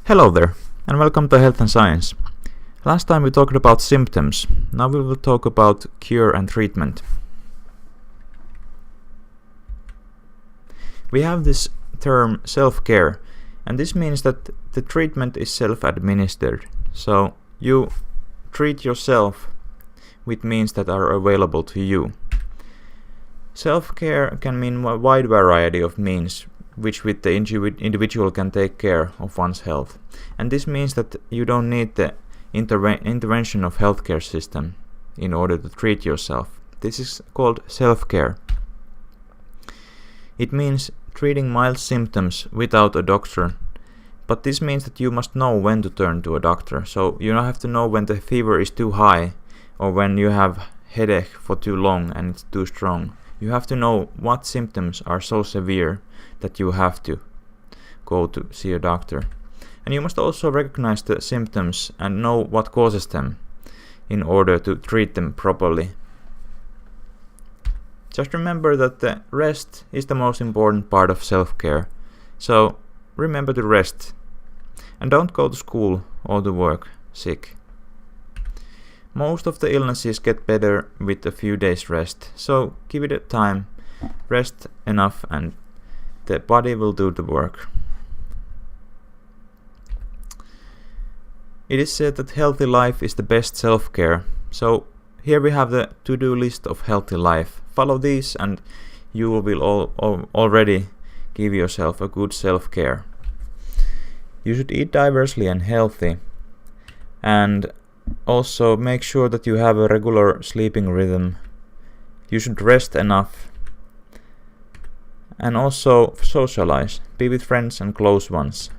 Hello there, and welcome to Health and Science. Last time we talked about symptoms. Now we will talk about cure and treatment. We have this term self-care, and this means that the treatment is self-administered. So you treat yourself with means that are available to you. Self-care can mean a wide variety of means which with the individual can take care of one's health. And this means that you don't need the intervention of healthcare system in order to treat yourself. This is called self-care. It means treating mild symptoms without a doctor, but this means that you must know when to turn to a doctor. So you don't have to know when the fever is too high or when you have headache for too long and it's too strong. You have to know what symptoms are so severe that you have to go to see a doctor. And you must also recognize the symptoms and know what causes them in order to treat them properly. Just remember that the rest is the most important part of self-care. So remember to rest. And don't go to school or to work sick. Most of the illnesses get better with a few days rest, so give it a time, rest enough, and the body will do the work. It is said that healthy life is the best self-care, so here we have the to-do list of healthy life. Follow these and you will already give yourself a good self-care. You should eat diversely and healthy, and also make sure that you have a regular sleeping rhythm. You should rest enough. And also socialize. Be with friends and close ones.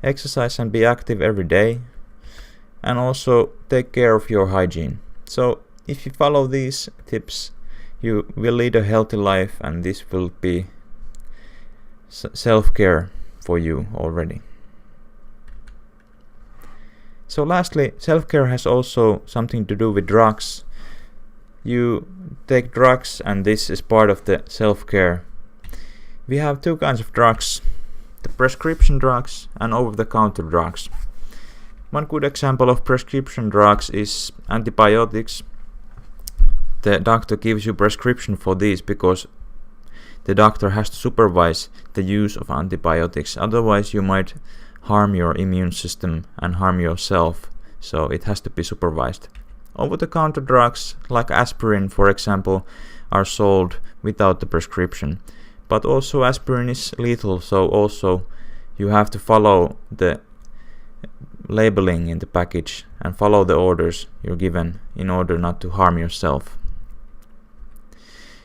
Exercise and be active every day. And also take care of your hygiene. So if you follow these tips, you will lead a healthy life, and this will be self-care for you already. So lastly, self-care has also something to do with drugs. You take drugs, and this is part of the self-care. We have two kinds of drugs, the prescription drugs and over-the-counter drugs. One good example of prescription drugs is antibiotics. The doctor gives you prescription for these because the doctor has to supervise the use of antibiotics. Otherwise you might harm your immune system and harm yourself, so it has to be supervised. Over-the-counter drugs like aspirin, for example, are sold without the prescription, but also aspirin is lethal, so also you have to follow the labeling in the package and follow the orders you're given in order not to harm yourself.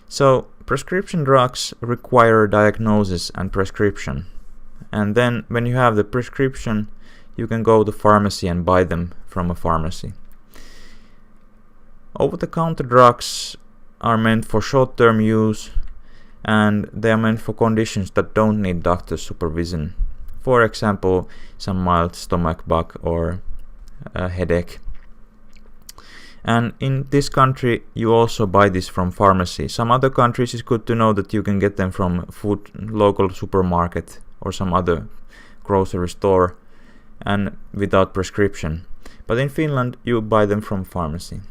So prescription drugs require diagnosis and prescription. And then when you have the prescription, you can go to pharmacy and buy them from a pharmacy. Over-the-counter drugs are meant for short-term use, and they are meant for conditions that don't need doctor's supervision. For example, some mild stomach bug or a headache. And in this country, you also buy this from pharmacy. Some other countries, it's good to know that you can get them from local supermarket or some other grocery store and without prescription. But in Finland, you buy them from pharmacy.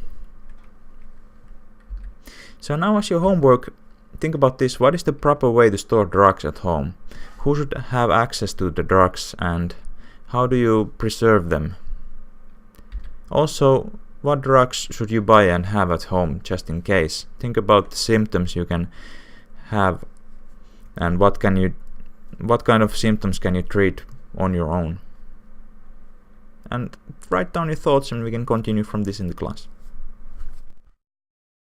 So now as your homework, think about this. What is the proper way to store drugs at home? Who should have access to the drugs, and how do you preserve them? Also, what drugs should you buy and have at home just in case? Think about the symptoms you can have and what kind of symptoms can you treat on your own? And write down your thoughts and we can continue from this in the class.